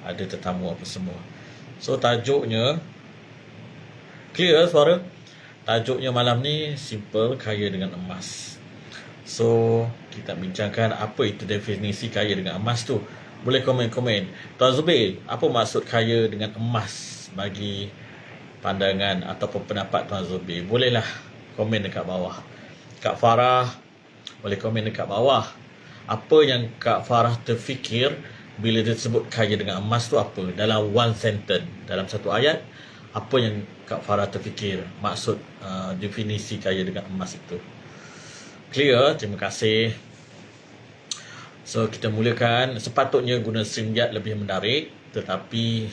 ada tetamu apa semua. So tajuknya, clear suara? Tajuknya malam ni simple, kaya dengan emas. So kita bincangkan apa itu definisi kaya dengan emas tu. Boleh komen-komen. Tuan Zubir, apa maksud kaya dengan emas bagi pandangan ataupun pendapat Tuan Zubir? Bolehlah komen dekat bawah. Kak Farah boleh komen dekat bawah. Apa yang Kak Farah terfikir bila dia sebut kaya dengan emas tu apa? Dalam one sentence, dalam satu ayat, apa yang Kak Farah terfikir maksud definisi kaya dengan emas itu? Clear? Terima kasih. So kita mulakan. Sepatutnya guna StreamYard lebih menarik, tetapi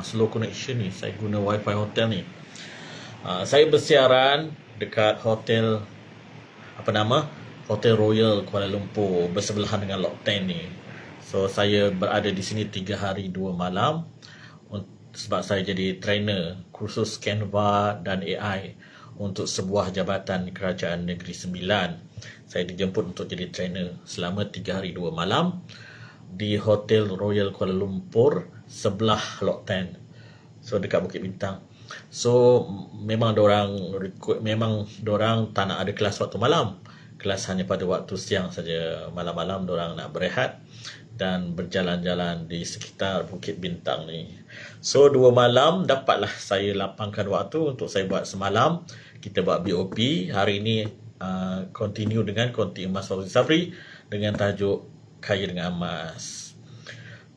slow connection ni. Saya guna wifi hotel ni. Saya bersiaran dekat hotel, apa nama? Hotel Royal Kuala Lumpur, bersebelahan dengan Lot 10 ni. So saya berada di sini 3 hari 2 malam sebab saya jadi trainer kursus Canva dan AI untuk sebuah jabatan Kerajaan Negeri Sembilan. Saya dijemput untuk jadi trainer selama 3 hari 2 malam di Hotel Royal Kuala Lumpur, sebelah Lot 10. So dekat Bukit Bintang. So memang dorang tak nak ada kelas waktu malam. Kelas hanya pada waktu siang saja. Malam-malam dorang nak berehat dan berjalan-jalan di sekitar Bukit Bintang ni. So 2 malam dapatlah saya lapangkan waktu untuk saya buat semalam. Kita buat BOP. Hari ini continue dengan konti emas Fauzi Safri dengan tajuk kaya dengan emas.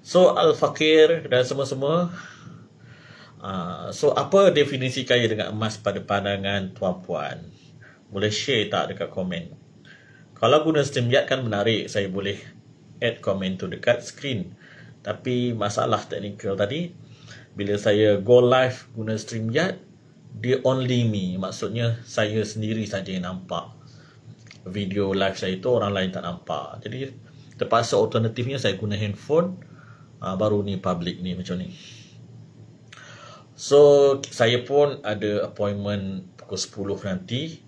So Al-Fakir dan semua-semua, so apa definisi kaya dengan emas pada pandangan tuan-puan? Boleh share tak dekat komen? Kalau guna StreamYard kan menarik, saya boleh add komen tu dekat screen. Tapi masalah teknikal tadi, bila saya go live guna StreamYard, dia only me, maksudnya saya sendiri saja yang nampak video live saya itu, orang lain tak nampak. Jadi terpaksa alternatifnya saya guna handphone, baru ni public ni macam ni. So saya pun ada appointment pukul 10 nanti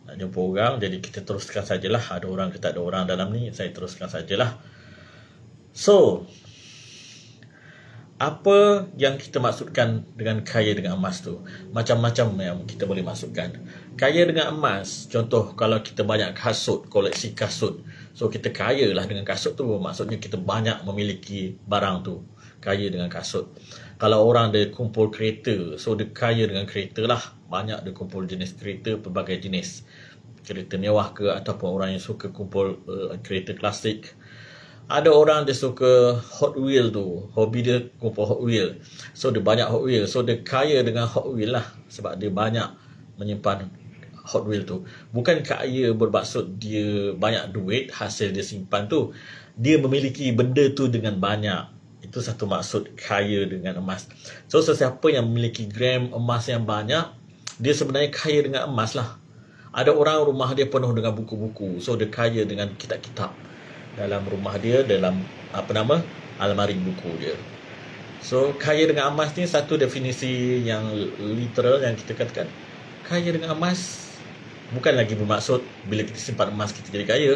nak jumpa orang, jadi kita teruskan sajalah. Ada orang ke tak ada orang dalam ni, saya teruskan sajalah. So apa yang kita maksudkan dengan kaya dengan emas tu? Macam-macam yang kita boleh maksudkan. Kaya dengan emas, contoh kalau kita banyak kasut, koleksi kasut, so kita kaya lah dengan kasut tu. Maksudnya kita banyak memiliki barang tu, kaya dengan kasut. Kalau orang dia kumpul kereta, so dia kaya dengan kereta lah. Banyak dia kumpul jenis kereta, pelbagai jenis. Kereta mewah ke, ataupun orang yang suka kumpul kereta klasik. Ada orang dia suka Hot Wheel tu, hobi dia kumpul Hot Wheel. So dia banyak Hot Wheel, so dia kaya dengan Hot Wheel lah, sebab dia banyak menyimpan Hot Wheel tu. Bukan kaya bermaksud dia banyak duit hasil dia simpan tu. Dia memiliki benda tu dengan banyak. Itu satu maksud kaya dengan emas. So sesiapa yang memiliki gram emas yang banyak, dia sebenarnya kaya dengan emas lah. Ada orang rumah dia penuh dengan buku-buku, so dia kaya dengan kitab-kitab dalam rumah dia, dalam almari buku dia. So kaya dengan emas ni satu definisi yang literal yang kita katakan. Kaya dengan emas bukan lagi bermaksud bila kita simpan emas kita jadi kaya.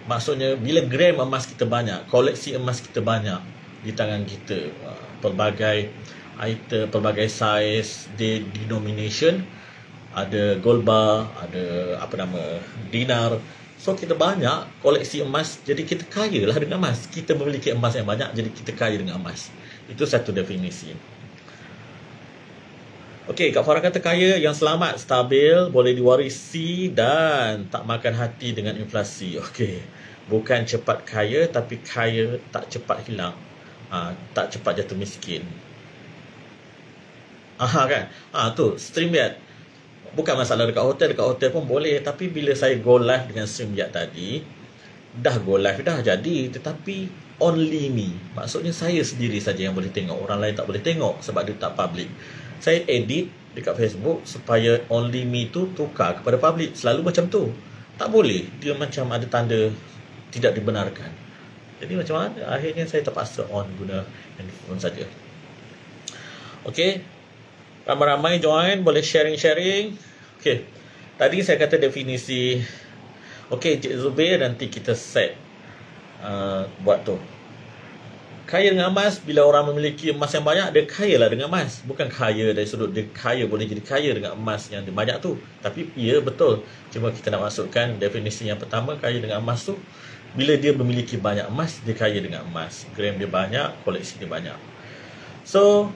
Maksudnya bila gram emas kita banyak, koleksi emas kita banyak di tangan kita, pelbagai item, pelbagai size, denomination, ada gold bar, ada dinar. So kita banyak koleksi emas, jadi kita kaya lah dengan emas. Kita memiliki emas yang banyak, jadi kita kaya dengan emas. Itu satu definisi. Okey, Kak Farah kata kaya yang selamat, stabil, boleh diwarisi dan tak makan hati dengan inflasi. Okey, bukan cepat kaya, tapi kaya tak cepat hilang, tak cepat jatuh miskin. Kan? Tu StreamYard. Bukan masalah dekat hotel pun boleh. Tapi bila saya go live dengan StreamYard tadi, dah go live dah jadi, tetapi only me, maksudnya saya sendiri saja yang boleh tengok, orang lain tak boleh tengok sebab dia tak public. Saya edit dekat Facebook supaya only me tu tukar kepada public. Selalu macam tu, tak boleh, dia macam ada tanda tidak dibenarkan. Jadi macam mana? Akhirnya saya terpaksa on guna handphone saja. Okey, ramai-ramai join, boleh sharing-sharing. Okey, tadi saya kata definisi. Okey, Cik Zubir, nanti kita set buat tu. Kaya dengan emas, bila orang memiliki emas yang banyak, dia kaya lah dengan emas. Bukan kaya dari sudut dia kaya, boleh jadi kaya dengan emas yang dia banyak tu. Tapi ya betul. Cuma kita nak masukkan definisi yang pertama, kaya dengan emas tu, bila dia memiliki banyak emas, dia kaya dengan emas. Gram dia banyak, koleksi dia banyak. So,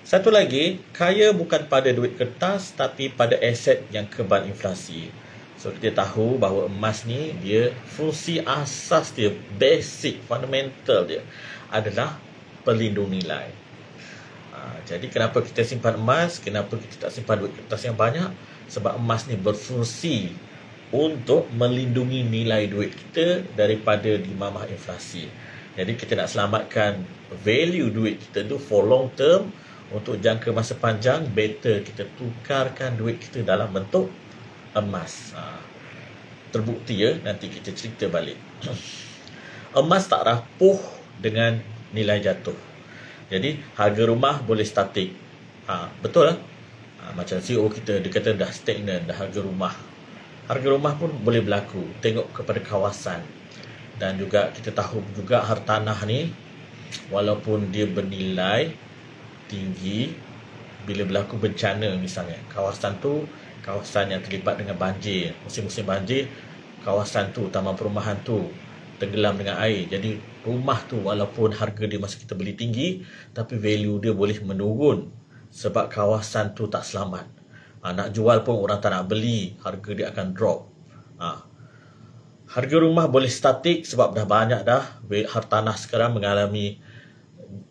satu lagi, kaya bukan pada duit kertas, tapi pada aset yang kebal inflasi. So, kita tahu bahawa emas ni, dia fungsi asas dia, basic, fundamental dia adalah pelindung nilai. Jadi kenapa kita simpan emas, kenapa kita tak simpan duit kertas yang banyak? Sebab emas ni berfungsi untuk melindungi nilai duit kita daripada dimamah inflasi. Jadi kita nak selamatkan value duit kita tu for long term, untuk jangka masa panjang, better kita tukarkan duit kita dalam bentuk emas. Terbukti ya, nanti kita cerita balik. Emas tak rapuh dengan nilai jatuh. Jadi harga rumah boleh statik. Betul lah. Macam CEO kita, dia kata dah stagnan dah harga rumah. Harga rumah pun boleh berlaku, tengok kepada kawasan. Dan juga kita tahu juga hartanah ni, walaupun dia bernilai tinggi, bila berlaku bencana misalnya, kawasan tu kawasan yang terlibat dengan banjir, musim-musim banjir, kawasan tu, taman perumahan tu tenggelam dengan air. Jadi rumah tu walaupun harga dia masih kita beli tinggi, tapi value dia boleh menurun sebab kawasan tu tak selamat. Nak jual pun orang tak nak beli, harga dia akan drop. Harga rumah boleh statik sebab dah banyak dah hartanah sekarang mengalami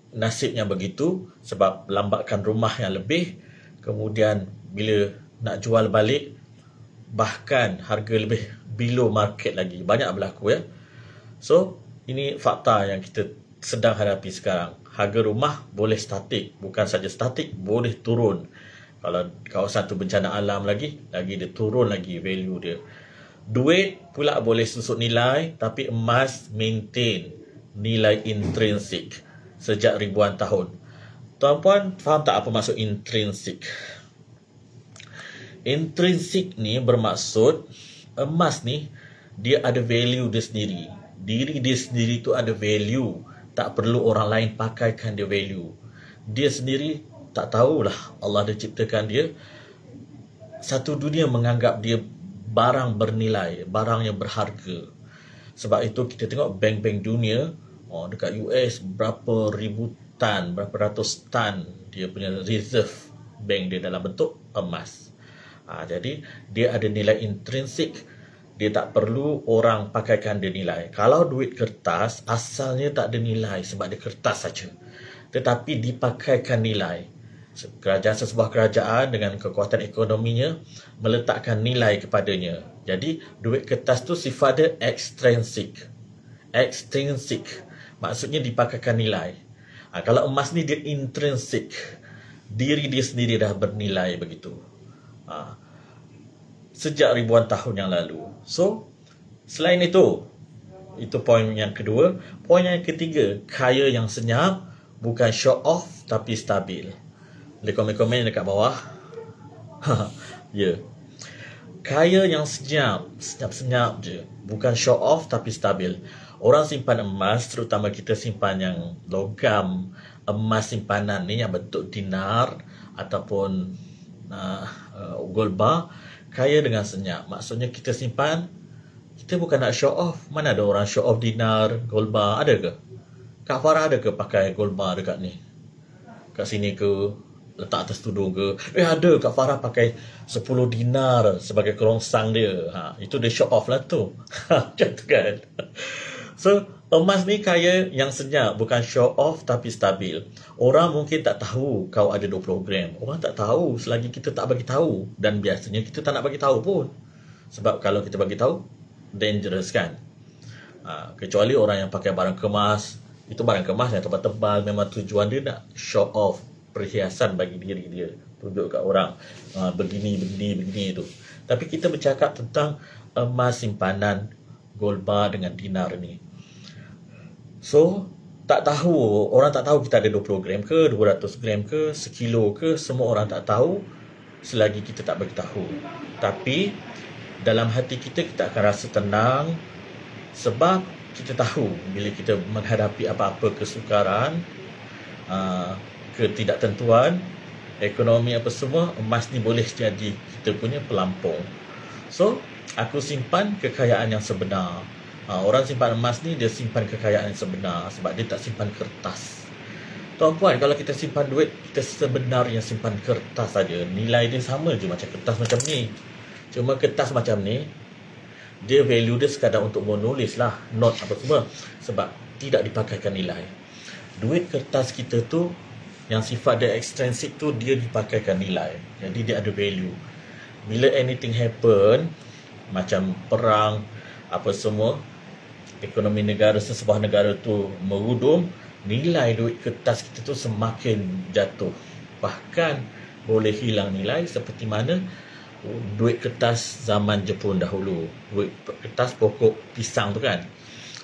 nasib yang begitu, sebab lambatkan rumah yang lebih, kemudian bila nak jual balik bahkan harga lebih below market lagi. Banyak berlaku ya. So, ini fakta yang kita sedang hadapi sekarang. Harga rumah boleh statik, bukan saja statik, boleh turun. Kalau kawasan tu bencana alam lagi dia turun lagi value dia. Duit pula boleh susut nilai, tapi emas maintain nilai intrinsik sejak ribuan tahun. Tuan-puan faham tak apa maksud intrinsik? Intrinsik ni bermaksud emas ni dia ada value dia sendiri. Diri dia sendiri tu ada value. Tak perlu orang lain pakaikan dia value. Dia sendiri tak tahulah Allah dah ciptakan dia. Satu dunia menganggap dia barang bernilai, barang yang berharga. Sebab itu kita tengok bank-bank dunia, dekat US berapa ribu tan, berapa ratus tan dia punya reserve bank dia dalam bentuk emas. Jadi dia ada nilai intrinsik. Dia tak perlu orang pakaikan dia nilai. Kalau duit kertas, asalnya tak ada nilai sebab dia kertas saja. Tetapi dipakaikan nilai. Sebuah kerajaan dengan kekuatan ekonominya meletakkan nilai kepadanya. Jadi, duit kertas tu sifat dia ekstrinsik. Ekstrinsik. Maksudnya dipakaikan nilai. Kalau emas ni dia intrinsik. Diri dia sendiri dah bernilai begitu. Sejak ribuan tahun yang lalu. So, selain itu poin yang kedua. Poin yang ketiga, kaya yang senyap, bukan show off tapi stabil. Boleh komen-komen dekat bawah. Ya. Kaya yang senyap-senyap je, bukan show off tapi stabil. Orang simpan emas, terutama kita simpan yang logam, emas simpanan ni yang bentuk dinar ataupun gold bar, kaya dengan senyap. Maksudnya kita simpan, kita bukan nak show off. Mana ada orang show off dinar, gold bar? Ada ke? Kak Farah ada ke pakai gold bar dekat ni? Kat sini ke? Letak atas tudung ke? Ada Kak Farah pakai 10 dinar sebagai kerongsang dia. Itu dia show off lah tu. Macam tu kan? So, emas ni kaya yang senyap, bukan show off tapi stabil. Orang mungkin tak tahu kau ada 20 gram. Orang tak tahu selagi kita tak bagi tahu. Dan biasanya kita tak nak bagi tahu pun. Sebab kalau kita bagi tahu, dangerous kan? Kecuali orang yang pakai barang kemas. Itu barang kemas yang tebal-tebal. Memang tujuan dia nak show off, perhiasan bagi diri dia. Tunjuk kat orang. Begini tu. Tapi kita bercakap tentang emas simpanan gold bar dengan dinar ni. So, orang tak tahu kita ada 20 gram ke, 200 gram ke, 1 kilo ke, semua orang tak tahu selagi kita tak beritahu. Tapi, dalam hati kita akan rasa tenang sebab kita tahu bila kita menghadapi apa-apa kesukaran, ketidaktentuan, ekonomi apa semua, emas ni boleh jadi kita punya pelampung. So, aku simpan kekayaan yang sebenar. Orang simpan emas ni, dia simpan kekayaan yang sebenar sebab dia tak simpan kertas. Tuan puan, kalau kita simpan duit, kita sebenarnya simpan kertas saja. Nilai dia sama je macam kertas macam ni. Cuma kertas macam ni, dia value dia sekadar untuk menulis lah, note apa semua. Sebab tidak dipakaikan nilai. Duit kertas kita tu, yang sifat dia ekstrinsik tu, dia dipakaikan nilai. Jadi dia ada value. Bila anything happen, macam perang, apa semua, ekonomi negara, sesebuah negara tu merudum, nilai duit kertas kita tu semakin jatuh. Bahkan boleh hilang nilai seperti mana duit kertas zaman Jepun dahulu. Duit kertas pokok pisang tu kan.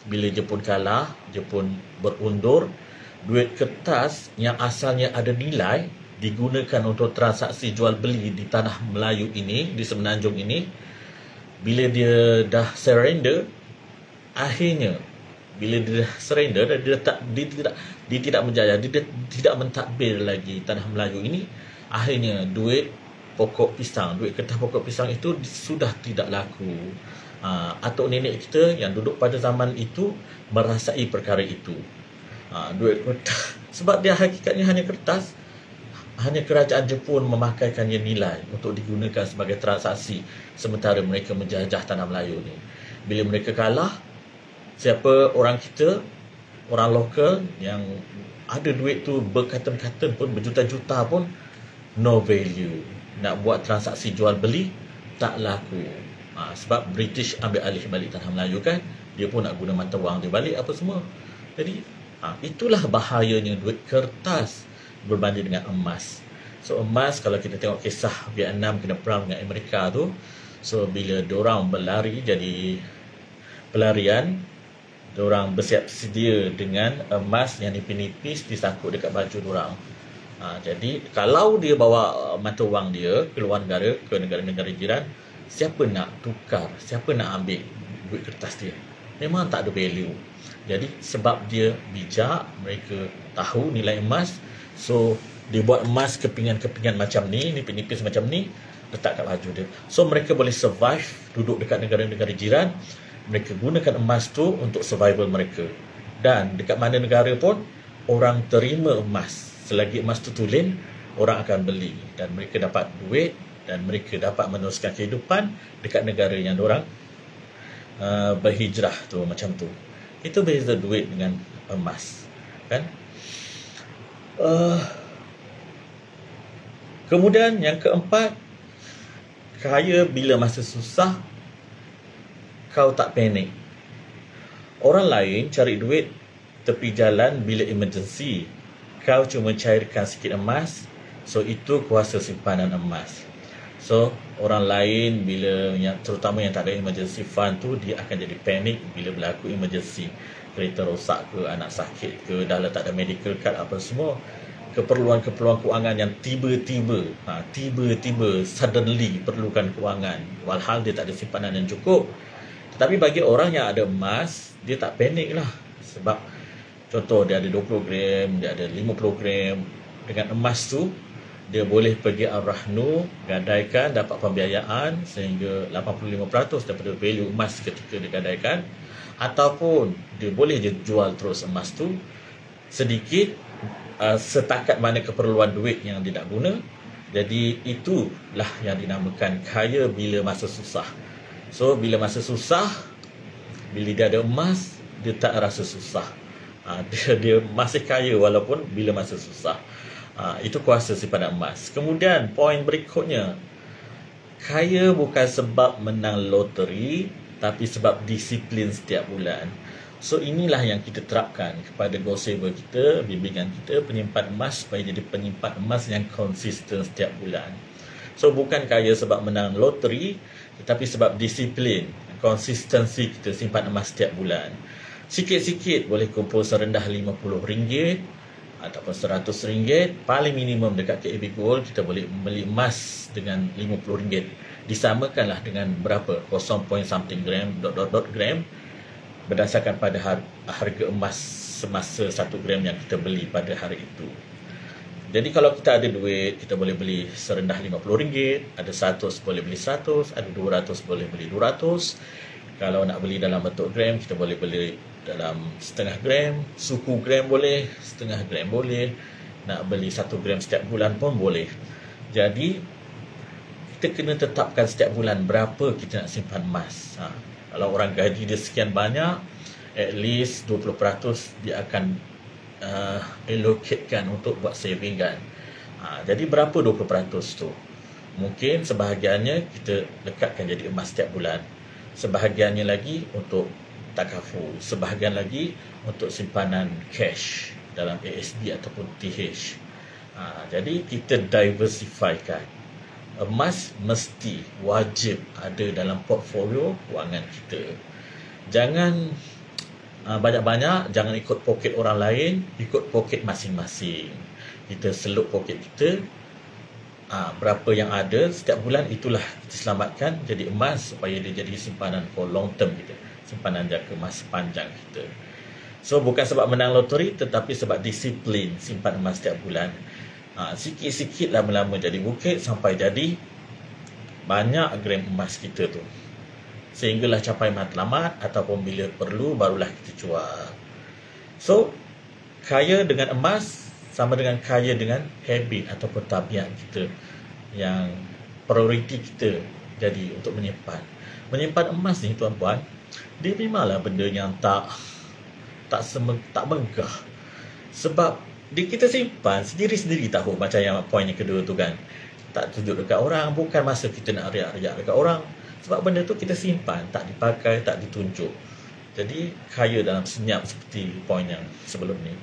Bila Jepun kalah, Jepun berundur, duit kertas yang asalnya ada nilai digunakan untuk transaksi jual beli di tanah Melayu ini, di semenanjung ini. Bila dia dah surrender, akhirnya bila dia dah surrender, dia tidak menjaya, dia tidak mentadbir lagi tanah Melayu ini. Akhirnya duit pokok pisang, duit kertas pokok pisang itu sudah tidak laku. Atuk nenek kita yang duduk pada zaman itu merasai perkara itu. Duit kertas, sebab dia hakikatnya hanya kertas, hanya kerajaan Jepun memakaikannya nilai untuk digunakan sebagai transaksi sementara mereka menjajah tanah Melayu ni. Bila mereka kalah, siapa orang kita, orang lokal yang ada duit tu berkatan-katan pun, berjuta-juta pun, no value. Nak buat transaksi jual beli tak laku. Sebab British ambil alih balik tanah Melayu kan, dia pun nak guna mata wang dia balik apa semua. Jadi itulah bahayanya duit kertas berbanding dengan emas. So emas, kalau kita tengok kisah Vietnam kena perang dengan Amerika tu, so bila diorang berlari jadi pelarian, diorang bersiap sedia dengan emas yang nipis-nipis disangkut dekat baju diorang. Jadi kalau dia bawa mata wang dia ke luar negara, ke negara-negara jiran, siapa nak tukar, siapa nak ambil duit kertas dia? Memang tak ada value. Jadi sebab dia bijak, mereka tahu nilai emas, so dia buat emas kepingan-kepingan macam ni, nipis-nipis macam ni, letak kat baju dia. So mereka boleh survive duduk dekat negara-negara jiran. Mereka gunakan emas tu untuk survival mereka. Dan dekat mana negara pun, orang terima emas. Selagi emas tu tulen, orang akan beli. Dan mereka dapat duit, dan mereka dapat meneruskan kehidupan dekat negara yang diorang berhijrah tu, macam tu. Itu beza duit dengan emas, kan? Kemudian yang keempat, kaya bila masa susah, kau tak panik. Orang lain cari duit tepi jalan bila emergency, kau cuma cairkan sikit emas. So itu kuasa simpanan emas. So orang lain bila terutama yang tak ada emergency fund tu, dia akan jadi panik bila berlaku emergency. Kereta rosak ke, anak sakit ke, dah letak ada medical card apa semua. Keperluan-keperluan kewangan yang tiba-tiba suddenly perlukan kewangan, walhal dia tak ada simpanan yang cukup. Tetapi bagi orang yang ada emas, dia tak panik lah. Sebab contoh dia ada 20 gram, dia ada 50 gram. Dengan emas tu, dia boleh pergi Al-Rahnu, gadaikan, dapat pembiayaan sehingga 85% daripada value emas ketika dia gadaikan. Ataupun dia boleh je jual terus emas tu sedikit, setakat mana keperluan duit yang dia nak guna. Jadi itulah yang dinamakan kaya bila masa susah. So bila masa susah, bila dia ada emas, dia tak rasa susah. Dia masih kaya walaupun bila masa susah. Itu kuasa simpanan emas. Kemudian poin berikutnya, kaya bukan sebab menang loteri, tapi sebab disiplin setiap bulan. So inilah yang kita terapkan kepada gold saver kita, bimbingan kita, penyimpan emas supaya jadi penyimpan emas yang konsisten setiap bulan. So bukan kaya sebab menang loteri, tetapi sebab disiplin, konsistensi kita simpan emas setiap bulan. Sikit-sikit boleh kumpul serendah RM50 ataupun RM100. Paling minimum dekat KAB Gold kita boleh beli emas dengan RM50. Disamakanlah dengan berapa? 0. something gram, gram. berdasarkan pada harga emas semasa 1 gram yang kita beli pada hari itu. Jadi kalau kita ada duit, kita boleh beli serendah RM50, ada 100 boleh beli 100, ada 200 boleh beli 200. Kalau nak beli dalam bentuk gram, kita boleh beli dalam setengah gram, suku gram boleh, setengah gram boleh, nak beli 1 gram setiap bulan pun boleh. Jadi kita kena tetapkan setiap bulan berapa kita nak simpan emas. Kalau orang gaji dia sekian banyak, at least 20% dia akan allocatekan untuk buat saving kan. Jadi berapa 20% tu? Mungkin sebahagiannya kita lekatkan jadi emas setiap bulan. Sebahagiannya lagi untuk takaful. Sebahagian lagi untuk simpanan cash dalam ASB ataupun TH. Jadi kita diversifykan. Emas mesti wajib ada dalam portfolio kewangan kita. Jangan banyak-banyak, jangan ikut poket orang lain, ikut poket masing-masing. Kita selup poket kita, berapa yang ada setiap bulan, itulah kita selamatkan jadi emas supaya dia jadi simpanan for long term kita, simpanan jangka masa panjang kita. So bukan sebab menang loteri, tetapi sebab disiplin simpan emas setiap bulan. Sikit-sikit lama-lama jadi bukit sampai jadi banyak gram emas kita tu, sehinggalah capai matlamat ataupun bila perlu barulah kita jual. So kaya dengan emas sama dengan kaya dengan habit ataupun tabiat kita, yang prioriti kita jadi untuk menyimpan emas ni tuan-puan, dia memanglah benda yang tak megah. Sebab kita simpan sendiri-sendiri tahu, macam yang poin yang kedua tu kan, tak tunjuk dekat orang, bukan masa kita nak riak-riak dekat orang. Sebab benda tu kita simpan, tak dipakai, tak ditunjuk. Jadi kaya dalam senyap, seperti poin yang sebelum ni.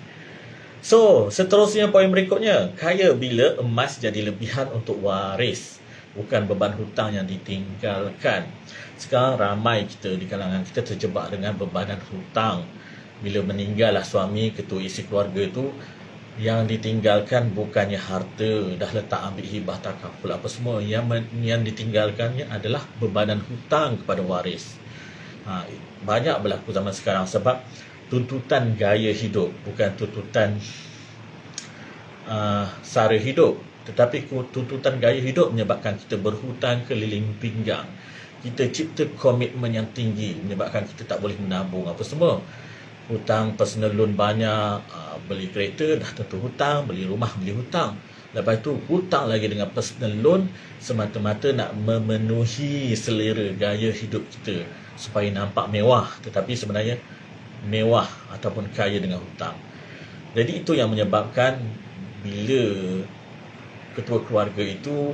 So seterusnya poin berikutnya, kaya bila emas jadi lebihan untuk waris, bukan beban hutang yang ditinggalkan. Sekarang ramai kita di kalangan kita terjebak dengan bebanan hutang. Bila meninggallah suami, ketua isi keluarga tu, yang ditinggalkan bukannya harta, dah letak ambil hibah takaful apa semua, yang ditinggalkannya adalah bebanan hutang kepada waris. Banyak berlaku zaman sekarang sebab tuntutan gaya hidup, bukan tuntutan sara hidup, tetapi tuntutan gaya hidup menyebabkan kita berhutang keliling pinggang. Kita cipta komitmen yang tinggi menyebabkan kita tak boleh menabung apa semua. Hutang personal loan banyak, beli kereta dah tentu hutang, beli rumah beli hutang. Lepas tu hutang lagi dengan personal loan semata-mata nak memenuhi selera gaya hidup kita supaya nampak mewah, tetapi sebenarnya mewah ataupun kaya dengan hutang. Jadi itu yang menyebabkan bila ketua keluarga itu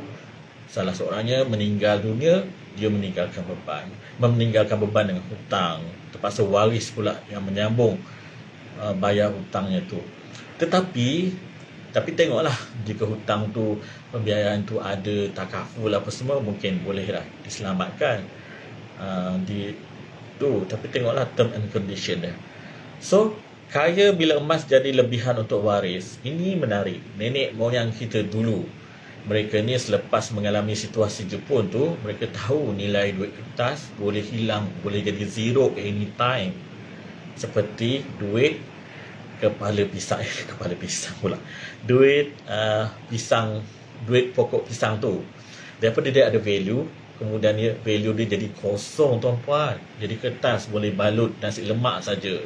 salah seorangnya meninggal dunia, dia meninggalkan beban dengan hutang, terpaksa waris pula yang menyambung bayar hutangnya tu. Tetapi tengoklah, jika hutang tu, pembiayaan tu ada takaful apa semua, mungkin bolehlah diselamatkan tapi tengoklah term and condition dia. So kaya bila emas jadi lebihan untuk waris. Ini menarik. Nenek moyang kita dulu, mereka ni selepas mengalami situasi Jepun tu, mereka tahu nilai duit kertas boleh hilang, boleh jadi zero anytime. Seperti duit kepala pisang pula. Duit pisang, duit pokok pisang tu. Daripada dia ada value, kemudian value dia jadi kosong tuan-puan. Jadi kertas boleh balut nasi lemak saja,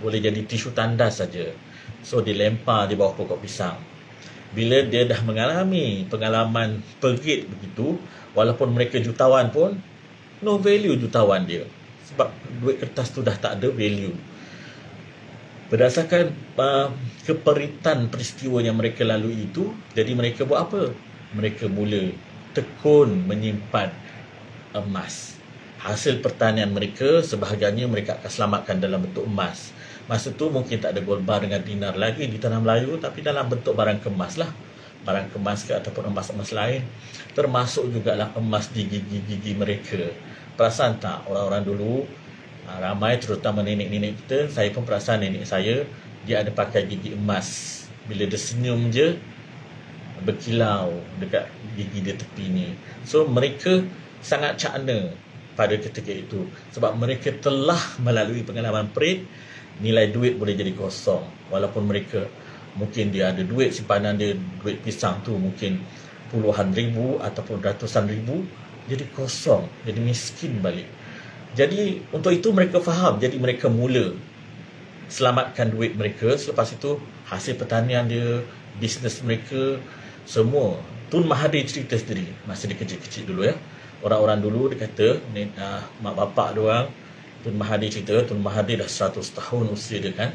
boleh jadi tisu tandas saja. So dilempar di bawah pokok pisang. Bila dia dah mengalami pengalaman perit begitu, walaupun mereka jutawan pun no value jutawan dia, sebab duit kertas tu dah tak ada value. Berdasarkan keperitan peristiwa yang mereka lalui itu, jadi mereka buat apa? Mereka mula tekun menyimpan emas. Hasil pertanian mereka sebahagiannya mereka akan selamatkan dalam bentuk emas. Masa tu mungkin tak ada gold bar dengan dinar lagi di tanah Melayu, tapi dalam bentuk barang kemas lah. Barang kemas ke ataupun emas-emas lain. Termasuk jugalah emas di gigi-gigi mereka. Perasan tak orang-orang dulu, ramai terutama nenek-nenek kita, saya pun perasan nenek saya, dia ada pakai gigi emas. Bila dia senyum je, berkilau dekat gigi dia tepi ni. So mereka sangat cakna pada ketika itu. Sebab mereka telah melalui pengalaman perit, nilai duit boleh jadi kosong. Walaupun mereka mungkin dia ada duit, simpanan dia, duit pisang tu mungkin puluhan ribu ataupun ratusan ribu, jadi kosong, jadi miskin balik. Jadi untuk itu mereka faham, jadi mereka mula selamatkan duit mereka. Selepas itu hasil pertanian dia, bisnes mereka, semua. Tun Mahathir cerita sendiri masa dia kecil-kecil dulu ya. Orang-orang dulu dia kata, mak bapak dia orang, Tun Mahathir cerita, Tun Mahathir dah 100 tahun usia dia kan.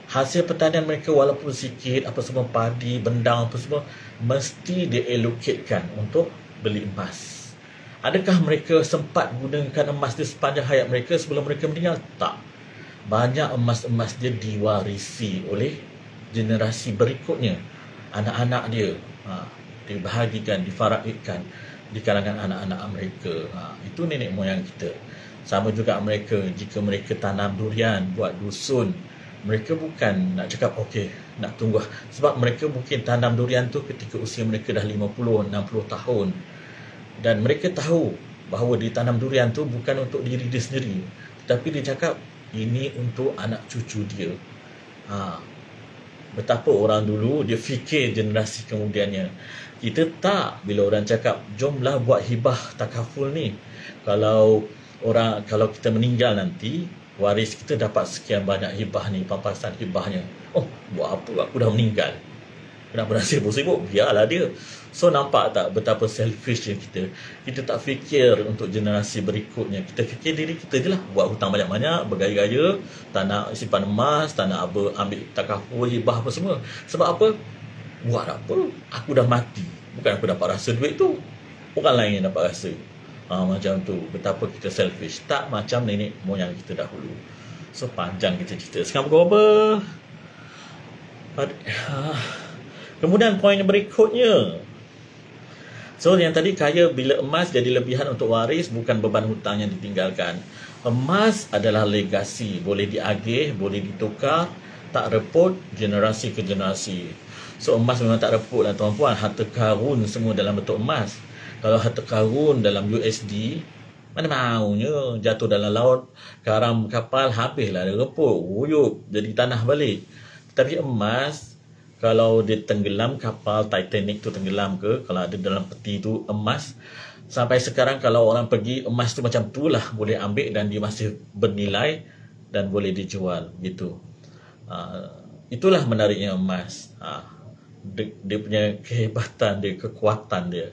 Hasil pertanian mereka walaupun sikit, apa semua padi, bendang apa semua, mesti dialokatkan untuk beli emas. Adakah mereka sempat gunakan emas di sepanjang hayat mereka sebelum mereka meninggal? Tak. Banyak emas-emas dia diwarisi oleh generasi berikutnya. Anak-anak dia dibahagikan, difaraidkan di kalangan anak-anak mereka. Itu nenek moyang kita. Sama juga mereka, jika mereka tanam durian, buat dusun, mereka bukan nak cakap okey, nak tunggu. Sebab mereka mungkin tanam durian tu ketika usia mereka dah 50, 60 tahun. Dan mereka tahu bahawa ditanam durian tu bukan untuk diri dia sendiri, tetapi dia cakap ini untuk anak cucu dia. Betapa orang dulu dia fikir generasi kemudiannya. Kita tak, bila orang cakap jomlah buat hibah takaful ni. Kalau kita meninggal nanti, waris kita dapat sekian banyak hibah ni, pampasan hibahnya. Oh, buat apa, aku dah meninggal, kenapa dah sibuk-sibuk, biarlah dia. So nampak tak betapa selfishnya kita. Kita tak fikir untuk generasi berikutnya. Kita fikir diri kita je lah. Buat hutang banyak-banyak, bergaya-gaya, tak nak simpan emas, tak nak apa, ambil takaful, hibah apa semua. Sebab apa? Buat apa? Aku dah mati, bukan aku dapat rasa duit tu, orang lain yang dapat rasa. Macam tu. Betapa kita selfish. Tak macam nenek moyang kita dahulu. So panjang kita cerita. Sekarang pukul berapa? Kemudian poin berikutnya. So yang tadi, kaya bila emas jadi lebihan untuk waris, bukan beban hutang yang ditinggalkan. Emas adalah legasi, boleh diagih, boleh ditukar, tak reput generasi ke generasi. So emas memang tak reput lah tuan-puan. Harta karun semua dalam bentuk emas. Kalau harta karun dalam USD, mana maunya jatuh dalam laut, karam kapal, habislah dia reput, uyup, jadi tanah balik. Tapi emas, kalau dia tenggelam, kapal Titanic tu tenggelam ke, kalau ada dalam peti tu emas, sampai sekarang kalau orang pergi, emas tu macam tu lah, boleh ambil dan dia masih bernilai dan boleh dijual gitu. Itulah menariknya emas. Dia punya kehebatan dia, kekuatan dia.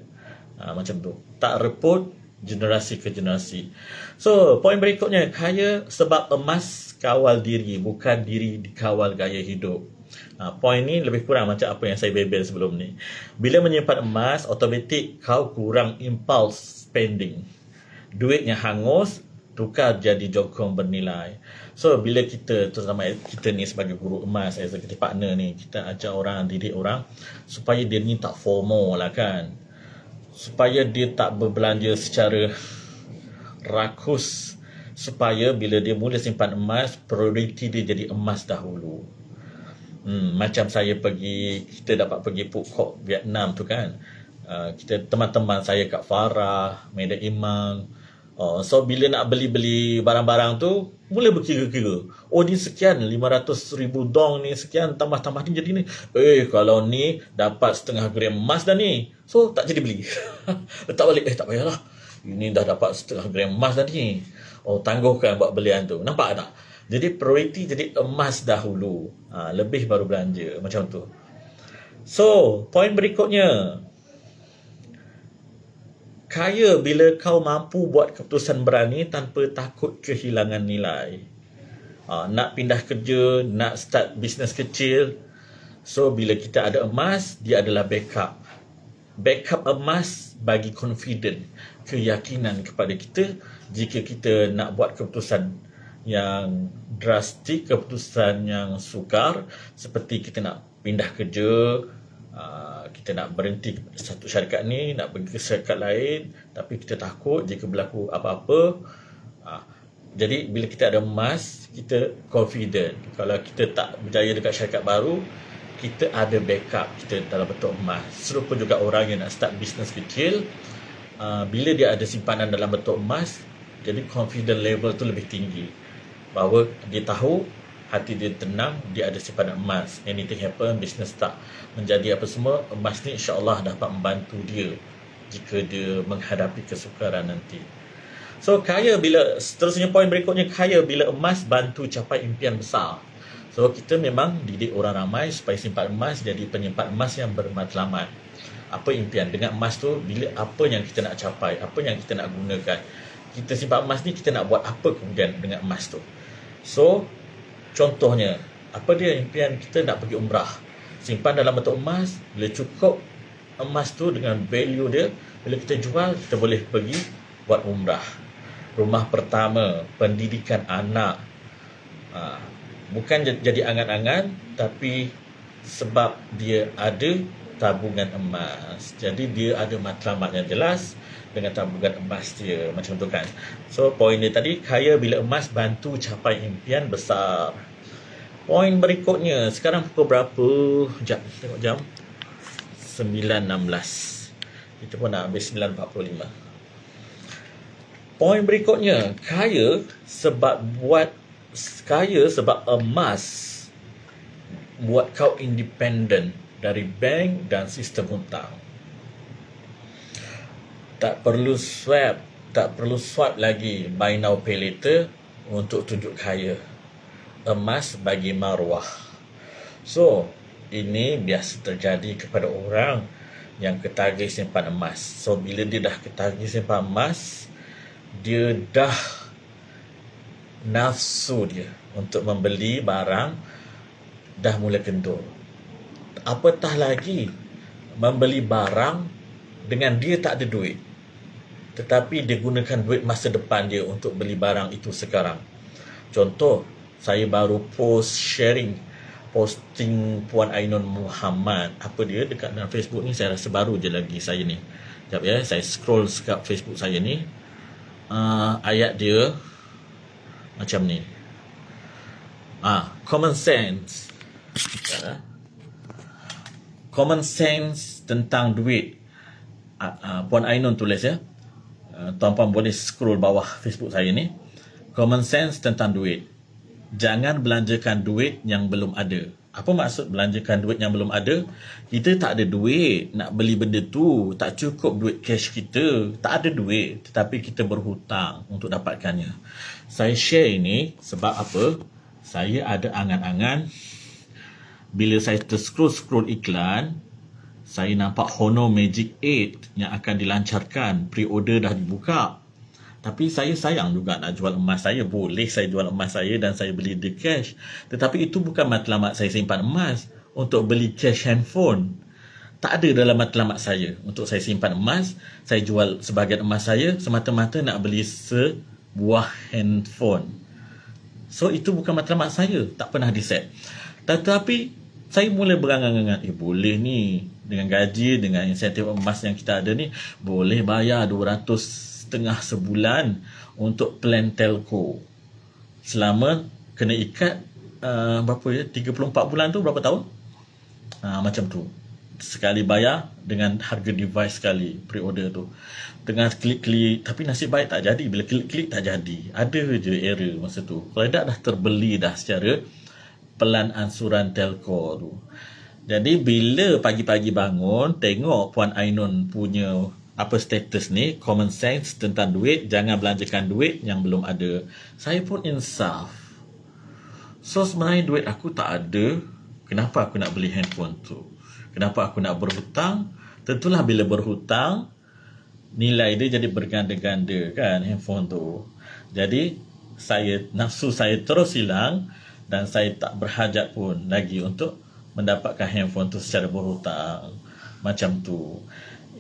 Macam tu, tak reput generasi ke generasi. So poin berikutnya, kaya sebab emas kawal diri, bukan diri dikawal gaya hidup. Poin ni lebih kurang macam apa yang saya bebel sebelum ni. Bila menyimpan emas, automatik kau kurang impulse spending. Duitnya hangus, tukar jadi jokong bernilai. So bila kita, terutama kita ni sebagai guru emas, executive partner ni, kita ajar orang, didik orang supaya dia ni tak FOMO lah kan, supaya dia tak berbelanja secara rakus, supaya bila dia mula simpan emas, prioriti dia jadi emas dahulu. Macam saya kita dapat pergi Phuket, Vietnam tu kan, kita teman-teman saya kat Farah, Medan Imang. So bila nak beli barang-barang tu, mula berkira-kira, oh ni sekian, 500,000 dong ni, sekian, tambah-tambah ni jadi ni, kalau ni dapat setengah gram emas dah ni, so tak jadi beli. Letak balik, tak payahlah, ini dah dapat setengah gram emas dah ni, tangguhkan buat belian tu. Nampak tak? Jadi prioriti jadi emas dahulu, lebih baru belanja, macam tu. So poin berikutnya, kaya bila kau mampu buat keputusan berani tanpa takut kehilangan nilai. Nak pindah kerja, nak start bisnes kecil. So bila kita ada emas, dia adalah backup. Backup emas bagi confident, keyakinan kepada kita jika kita nak buat keputusan yang drastik, keputusan yang sukar, seperti kita nak pindah kerja, kita nak berhenti satu syarikat ni, nak pergi ke syarikat lain, tapi kita takut jika berlaku apa-apa. Jadi bila kita ada emas, kita confident. Kalau kita tak berjaya dekat syarikat baru, kita ada backup kita dalam bentuk emas. Serupa juga orang yang nak start bisnes kecil, bila dia ada simpanan dalam bentuk emas, jadi confidence level tu lebih tinggi, bahawa dia tahu, hati dia tenang, dia ada simpanan emas. Anything happen, business tak menjadi apa semua, emas ni insyaAllah dapat membantu dia jika dia menghadapi kesukaran nanti. So kaya bila, seterusnya poin berikutnya, kaya bila emas bantu capai impian besar. So kita memang didik orang ramai supaya simpan emas jadi penyimpan emas yang bermatlamat. Apa impian? Dengan emas tu, bila apa yang kita nak capai, apa yang kita nak gunakan, kita simpan emas ni, kita nak buat apa kemudian dengan emas tu. So contohnya, apa dia impian kita nak pergi umrah, simpan dalam bentuk emas. Bila cukup emas tu dengan value dia, bila kita jual, kita boleh pergi buat umrah. Rumah pertama, pendidikan anak, bukan jadi angan-angan, tapi sebab dia ada tabungan emas, jadi dia ada matlamat yang jelas dengan tabungan emas dia, macam tu kan. So poin dia tadi, kaya bila emas bantu capai impian besar. Poin berikutnya, sekarang pukul berapa? Sekejap, tengok jam, 9.16. Kita pun nak habis 9.45. Poin berikutnya, kaya sebab emas buat kau independent dari bank dan sistem hutang. Tak perlu swipe lagi buy now pay later untuk tunjuk kaya. Emas bagi maruah. So ini biasa terjadi kepada orang yang ketagih simpan emas. So bila dia dah ketagih simpan emas, dia dah nafsu dia untuk membeli barang dah mula kendur. Apatah lagi membeli barang dengan dia tak ada duit, tetapi dia gunakan duit masa depan dia untuk beli barang itu sekarang. Contoh, saya baru posting Puan Ainun Muhammad. Apa dia dekat dalam Facebook ni, saya rasa baru je lagi saya ni. Sekejap ya, saya scroll dekat Facebook saya ni. Ayat dia macam ni. Common sense. Common sense tentang duit. Puan Ainun tulis ya. Tuan-puan boleh scroll bawah Facebook saya ni. Common sense tentang duit. Jangan belanjakan duit yang belum ada. Apa maksud belanjakan duit yang belum ada? Kita tak ada duit nak beli benda tu. Tak cukup duit cash kita. Tak ada duit. Tetapi kita berhutang untuk dapatkannya. Saya share ini sebab apa? Saya ada angan-angan. Bila saya terscroll iklan, saya nampak Honor Magic 8 yang akan dilancarkan. Pre-order dah dibuka. Tapi saya sayang juga nak jual emas saya. Boleh saya jual emas saya dan saya beli the cash. Tetapi itu bukan matlamat saya simpan emas untuk beli cash handphone. Tak ada dalam matlamat saya untuk saya simpan emas. Saya jual sebahagian emas saya semata-mata nak beli sebuah handphone. So itu bukan matlamat saya. Tak pernah diset. Tetapi saya mula berangan-angan, boleh ni dengan gaji, dengan insentif emas yang kita ada ni, boleh bayar 200.5 sebulan untuk plan telco. Selama kena ikat berapa ya? 34 bulan tu berapa tahun? Macam tu. Sekali bayar dengan harga device sekali pre-order tu. Dengan klik-klik, tapi nasib baik tak jadi. Bila klik-klik tak jadi. Ada je error masa tu. Kalau dah terbeli dah secara pelan ansuran telco tu. Jadi bila pagi-pagi bangun tengok Puan Ainun punya apa status ni, common sense tentang duit, jangan belanjakan duit yang belum ada, saya pun insaf. So sebenarnya duit aku tak ada, kenapa aku nak beli handphone tu? Kenapa aku nak berhutang? Tentulah bila berhutang nilai dia jadi berganda-ganda kan handphone tu. Jadi nafsu saya terus hilang dan saya tak berhajat pun lagi untuk mendapatkan handphone tu secara berhutang. Macam tu.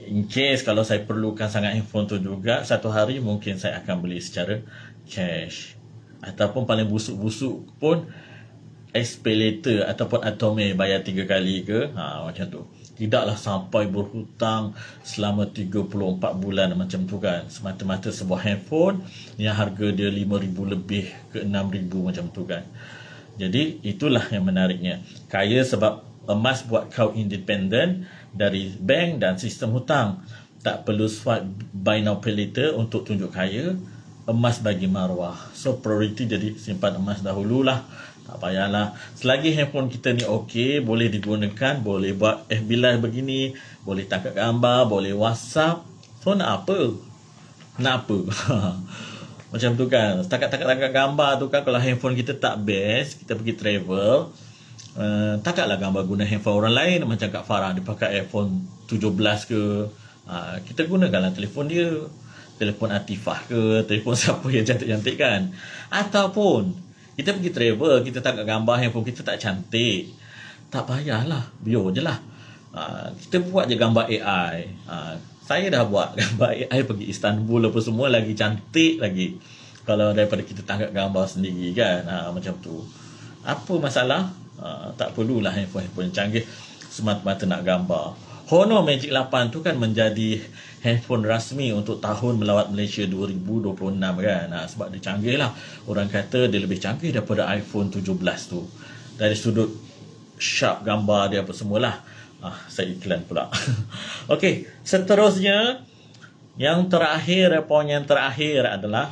In case kalau saya perlukan sangat handphone tu juga, satu hari mungkin saya akan beli secara cash. Ataupun paling busuk-busuk pun pay later ataupun Atome bayar 3 kali ke, macam tu. Tidaklah sampai berhutang selama 34 bulan macam tu kan. Semata-mata sebuah handphone yang harga dia 5,000 lebih ke 6,000 macam tu kan. Jadi itulah yang menariknya. Kaya sebab emas buat kau independent dari bank dan sistem hutang. tak perlu swipe buy now pay later untuk tunjuk kaya. Emas bagi maruah. So priority jadi simpan emas dahululah. Tak payahlah. Selagi handphone kita ni okey, boleh digunakan, boleh buat FB Live begini, boleh tangkap gambar, boleh WhatsApp. So nak apa? Nak apa? Macam tu kan. Tangkap gambar tu kan, kalau handphone kita tak best, kita pergi travel, takkanlah gambar guna handphone orang lain. Macam Kak Farah, dia pakai iPhone 17 ke. Kita gunakanlah telefon dia. Telefon Atifah ke, telefon siapa yang cantik-cantik kan. Ataupun kita pergi travel, kita tangkap gambar handphone kita tak cantik, tak payahlah, biar je lah. Kita buat je gambar AI. Saya dah buat gambar AI pergi Istanbul apa semua, lagi cantik lagi kalau daripada kita tangkap gambar sendiri kan. Macam tu. Apa masalah? Tak perlulah handphone canggih semata-mata nak gambar. Honor Magic 8 tu kan menjadi handphone rasmi untuk tahun melawat Malaysia 2026 kan. Sebab dia canggih lah. Orang kata dia lebih canggih daripada iPhone 17 tu. Dari sudut sharp gambar dia apa semualah. Saya iklan pula. Okey, seterusnya yang terakhir, poin yang terakhir adalah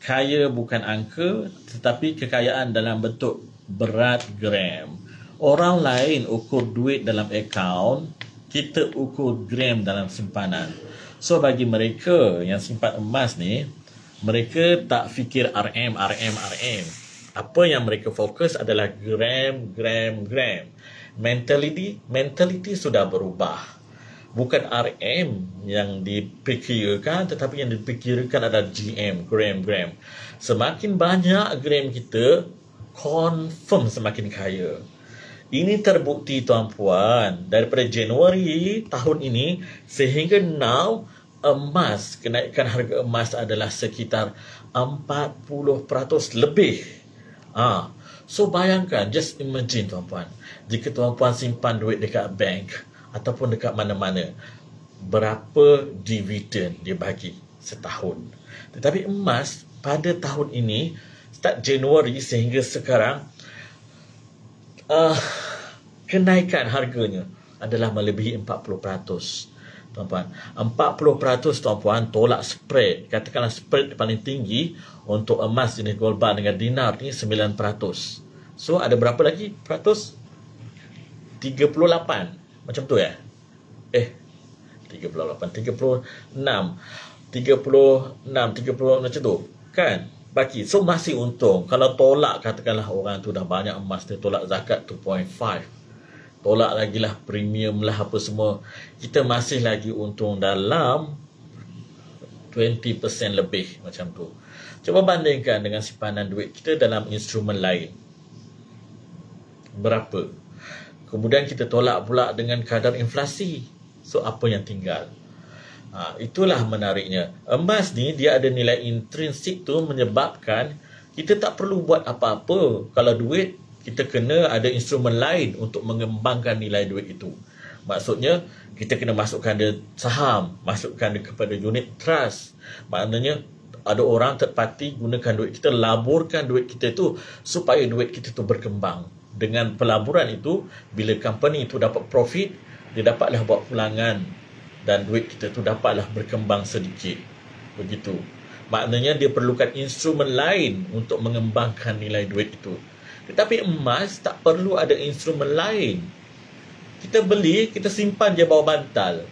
kaya bukan angka tetapi kekayaan dalam bentuk berat gram. Orang lain ukur duit dalam akaun, kita ukur gram dalam simpanan. So bagi mereka yang simpan emas ni, mereka tak fikir RM. Apa yang mereka fokus adalah gram. Mentality sudah berubah. Bukan RM yang dipikirkan, tetapi yang dipikirkan adalah GM, gram. Semakin banyak gram kita, confirm semakin kaya. Ini terbukti tuan-puan, daripada Januari tahun ini sehingga now, kenaikan harga emas adalah sekitar 40% lebih. So bayangkan, just imagine tuan-puan, jika tuan-puan simpan duit dekat bank ataupun dekat mana-mana, berapa dividen dia bagi setahun. Tetapi emas pada tahun ini, start Januari sehingga sekarang, kenaikan harganya adalah melebihi 40%. Tuan-puan, 40% tuan-puan tolak spread. Katakanlah spread paling tinggi untuk emas jenis gold bar dengan dinar ni 9%. So ada berapa lagi peratus? 38. Macam tu ya? 36 macam tu kan? Baki. So masih untung. Kalau tolak, katakanlah orang tu dah banyak emas, dia tolak zakat 2.5, tolak lagi lah premium lah apa semua, kita masih lagi untung dalam 20% lebih macam tu. Cuba bandingkan dengan simpanan duit kita dalam instrumen lain, berapa. Kemudian kita tolak pula dengan kadar inflasi. So apa yang tinggal? Itulah menariknya. Emas ni dia ada nilai intrinsik tu menyebabkan kita tak perlu buat apa-apa. Kalau duit, kita kena ada instrumen lain untuk mengembangkan nilai duit itu. Maksudnya kita kena masukkan dia saham, masukkan dia kepada unit trust. Maknanya ada orang third party gunakan duit kita, laburkan duit kita itu supaya duit kita tu berkembang. Dengan pelaburan itu, bila company itu dapat profit, dia dapatlah buat pulangan dan duit kita tu dapatlah berkembang sedikit. Begitu. Maknanya dia perlukan instrumen lain untuk mengembangkan nilai duit itu. Tetapi emas tak perlu ada instrumen lain. Kita beli, kita simpan je bawah bantal.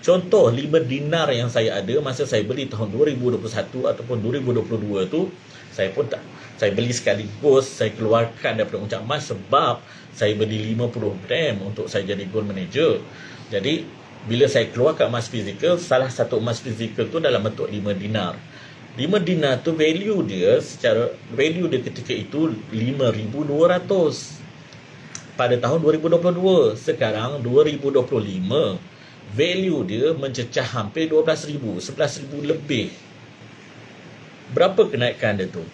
Contoh 5 dinar yang saya ada masa saya beli tahun 2021 ataupun 2022 tu, saya pun tak, saya beli sekaligus, saya keluarkan daripada uncak emas sebab saya beli 50 gram untuk saya jadi gold manager. Jadi bila saya keluarkan emas fizikal, salah satu emas fizikal tu dalam bentuk 5 dinar. 5 dinar tu value dia ketika itu 5,200 pada tahun 2022. Sekarang 2025, value dia mencecah hampir 12,000, 11,000 lebih. Berapa kenaikan dia tu?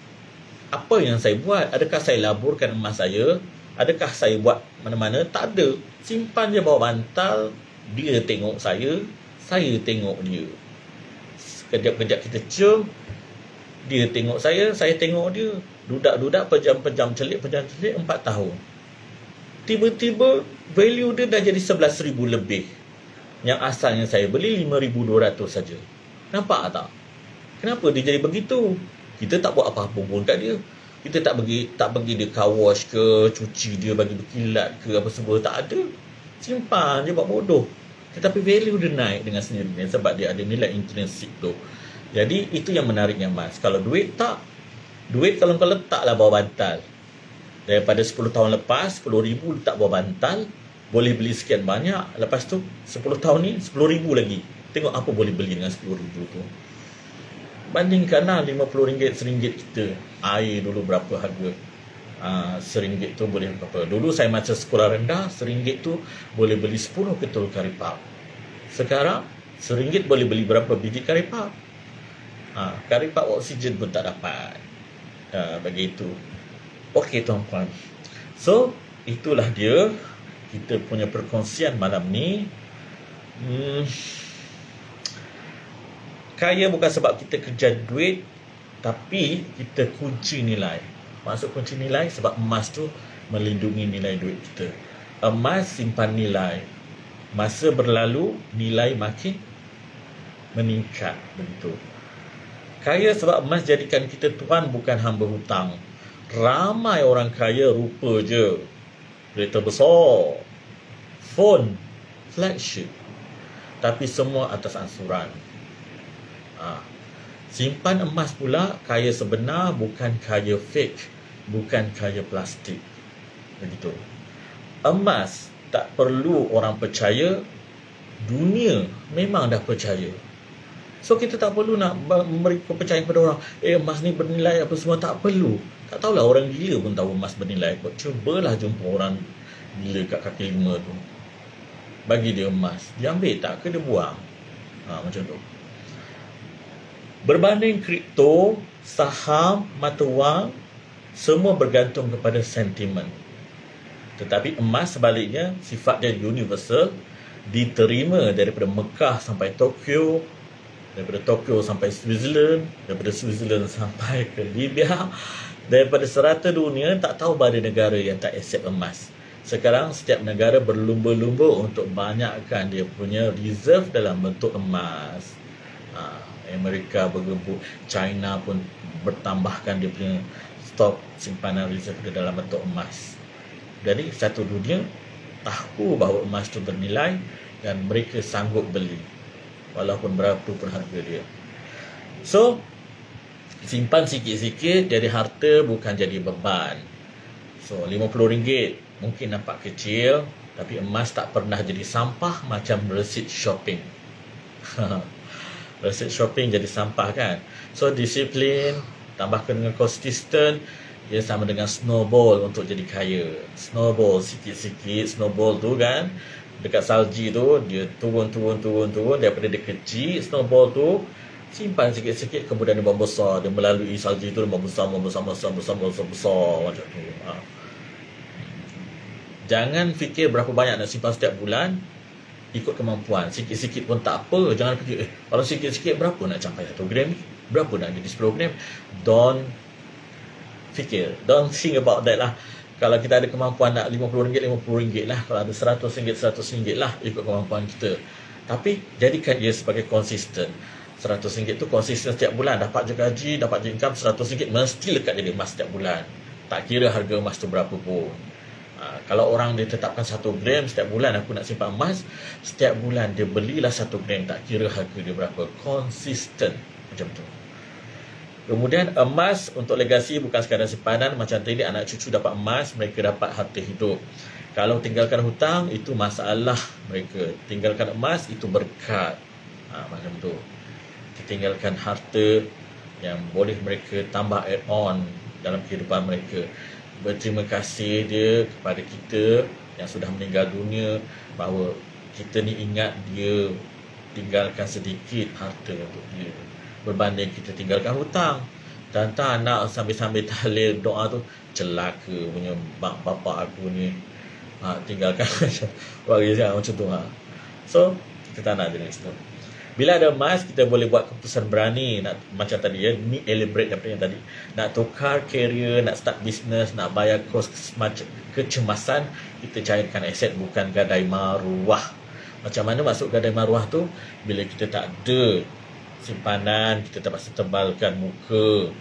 Apa yang saya buat? Adakah saya laburkan emas saya? Adakah saya buat mana-mana? Tak ada. Simpan je bawah bantal. Dia tengok saya tengok dia. Sekejap-kejap kita cium, dia tengok saya tengok dia. Dudak-dudak, pejam-pejam celik 4 tahun. Tiba-tiba value dia dah jadi 11,000 lebih. yang asalnya saya beli 5,200 saja. Nampak tak? Kenapa dia jadi begitu? Kita tak buat apa-apa pun kat dia. Kita tak pergi dia car wash ke, cuci dia bagi berkilat ke apa semua, tak ada. Simpan je buat bodoh. Tetapi value dia naik dengan sendirinya sebab dia ada nilai intrinsik tu. Jadi itu yang menariknya emas. Kalau duit tak, duit kalau kau letaklah bawah bantal, daripada 10 tahun lepas 10,000 letak bawah bantal, boleh beli sekian banyak. Lepas tu 10 tahun ni 10,000 lagi. Tengok apa boleh beli dengan 10,000 tu. Bandingkanlah RM50, RM1 kita. Air dulu berapa harga? RM1 tu boleh berapa? Dulu saya masa sekolah rendah, RM1 tu boleh beli 10 ketul karipap. Sekarang RM1 boleh beli berapa biji karipap? Karipap oksigen pun tak dapat. Begitu. Okey tuan-tuan. So, itulah dia kita punya perkongsian malam ni. Kaya bukan sebab kita kejar duit, tapi kita kunci nilai. Maksud kunci nilai sebab emas tu melindungi nilai duit kita. Emas simpan nilai. Masa berlalu, nilai makin meningkat. Begitu. Kaya sebab emas jadikan kita tuan, bukan hamba hutang. Ramai orang kaya rupa je. Kereta besar, phone, flagship, tapi semua atas ansuran. Simpan emas pula, kaya sebenar, bukan kaya fake, bukan kaya plastik. Begitu. Emas tak perlu orang percaya, dunia memang dah percaya. So kita tak perlu nak memberi kepercayaan kepada orang, emas ni bernilai apa semua, tak perlu. Tak tahulah, orang gila pun tahu emas bernilai. Cubalah jumpa orang gila kat kaki lima tu, bagi dia emas, dia ambil tak ke dia buang? Macam tu. Berbanding kripto, saham, mata wang, semua bergantung kepada sentimen. Tetapi emas sebaliknya, sifat dia universal, diterima daripada Mekah sampai Tokyo, daripada Tokyo sampai Switzerland, daripada Switzerland sampai ke Libya, daripada serata dunia. Tak tahu ada negara yang tak accept emas. Sekarang setiap negara berlumba-lumba untuk banyakkan dia punya reserve dalam bentuk emas. Amerika bergebuk, China pun bertambahkan dia punya stok simpanan reserve dia dalam bentuk emas. Jadi satu dunia tahu bahawa emas tu bernilai dan mereka sanggup beli walaupun berapa pun harga dia. So, simpan sikit-sikit jadi harta, bukan jadi beban. So, RM50 mungkin nampak kecil, tapi emas tak pernah jadi sampah macam resit shopping. Resit shopping jadi sampah kan. So, disiplin tambahkan dengan konsisten, ia sama dengan snowball untuk jadi kaya. Snowball sikit-sikit, snowball tu kan, dekat salji tu dia turun daripada dia kecil, snowball tu simpan sikit-sikit, kemudian dia membesar, dia melalui salji tu, dia membesar macam tu. Jangan fikir berapa banyak nak simpan setiap bulan, ikut kemampuan. Sikit-sikit pun tak apa. Jangan fikir kalau sikit-sikit berapa nak capai 1 gram, berapa nak jadi 10 gram. Don't think about that lah. Kalau kita ada kemampuan nak RM50, RM50 lah. Kalau ada RM100, RM100 lah, ikut kemampuan kita. Tapi jadikan ia sebagai konsisten. RM100 tu konsisten setiap bulan. Dapat je gaji, dapat je income, RM100 mesti lekat jadi emas setiap bulan. Tak kira harga emas tu berapa pun. Kalau orang dia tetapkan 1 gram setiap bulan, aku nak simpan emas, setiap bulan dia belilah 1 gram, tak kira harga dia berapa. Konsisten. Macam tu. Kemudian emas untuk legasi, bukan sekadar simpanan. Macam tadi anak cucu dapat emas, mereka dapat harta hidup. Kalau tinggalkan hutang, itu masalah mereka. Tinggalkan emas, itu berkat. Macam tu. Tinggalkan harta yang boleh mereka tambah add-on dalam kehidupan mereka. Berterima kasih dia kepada kita yang sudah meninggal dunia, bahawa kita ni ingat dia, tinggalkan sedikit harta untuk dia, berbanding kita tinggalkan hutang. Dan tak anak sambil-sambil tahlil doa tu, celaka punya bapak aku ni, tinggalkan bagi saya macam tu. So kita tak nak jenis tu. Bila ada emas, kita boleh buat keputusan berani. Nak, macam tadi ya, ni elaborate daripada yang tadi. Nak tukar career, nak start business, nak bayar kos kecemasan, kita cairkan aset, bukan gadai maruah. Macam mana masuk gadai maruah tu? Bila kita tak ada simpanan, kita terpaksa tebalkan muka,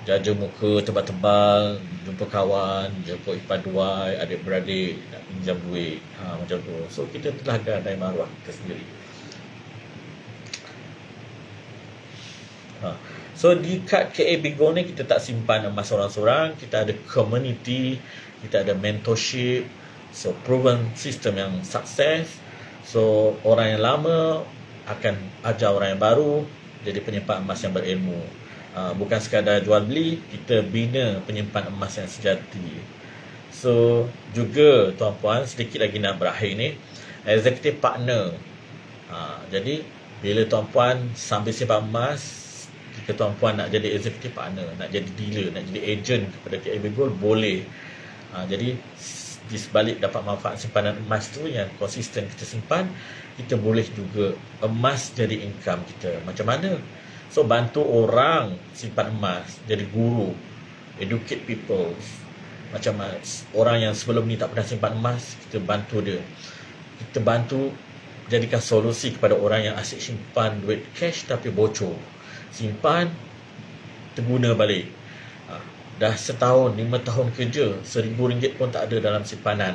jaja muka tebal-tebal, jumpa kawan, jumpa ipaduai, adik-beradik nak pinjam duit, macam tu. So kita telah gadai maruah kita sendiri. So di kad KA Bigo ni kita tak simpan emas seorang-seorang, kita ada community, kita ada mentorship, so proven sistem yang sukses. So orang yang lama akan ajar orang yang baru jadi penyimpan emas yang berilmu. Bukan sekadar jual beli, kita bina penyimpan emas yang sejati. So juga tuan-puan, sedikit lagi nak berakhir ni, executive partner. Jadi bila tuan-puan sambil simpan emas, jika tuan-puan nak jadi executive partner, nak jadi dealer, nak jadi agent kepada KA Bigo, boleh. Jadi di sebalik dapat manfaat simpanan emas tu yang konsisten kita simpan, kita boleh juga emas jadi income kita. Macam mana? So bantu orang simpan emas, jadi guru, educate people. Macam orang yang sebelum ni tak pernah simpan emas, kita bantu dia. Kita bantu jadikan solusi kepada orang yang asyik simpan duit cash tapi bocor. Simpan, terguna balik. Dah setahun, 5 tahun kerja, RM1,000 pun tak ada dalam simpanan.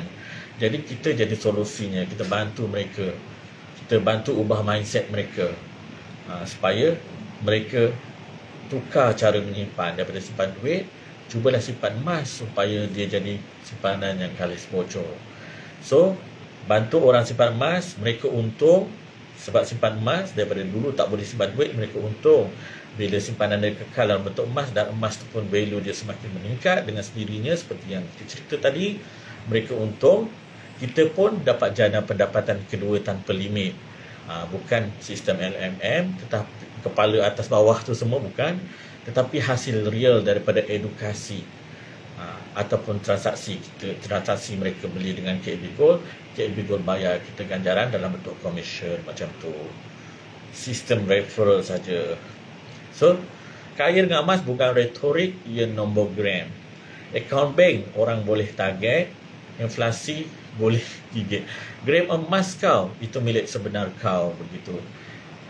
Jadi kita jadi solusinya, kita bantu mereka. Kita bantu ubah mindset mereka, supaya mereka tukar cara menyimpan. Daripada simpan duit, cubalah simpan emas supaya dia jadi simpanan yang kalis bocor. So bantu orang simpan emas, mereka untung. Sebab simpan emas, daripada dulu tak boleh simpan duit, mereka untung. Bila simpanan dia kekal dalam bentuk emas, dan emas tu pun value dia semakin meningkat dengan sendirinya, seperti yang kita cerita tadi, mereka untung. Kita pun dapat jana pendapatan kedua tanpa limit. Bukan sistem LMM, tetapi kepala atas bawah tu semua bukan, tetapi hasil real daripada edukasi ataupun transaksi mereka beli dengan KA Bigo. KA Bigo bayar kita ganjaran dalam bentuk commission macam tu. Sistem referral saja. So, kaya dengan emas bukan retorik, ia nombor gram. Account bank orang boleh target, inflasi boleh gigit. Gram emas kau itu milik sebenar kau, begitu.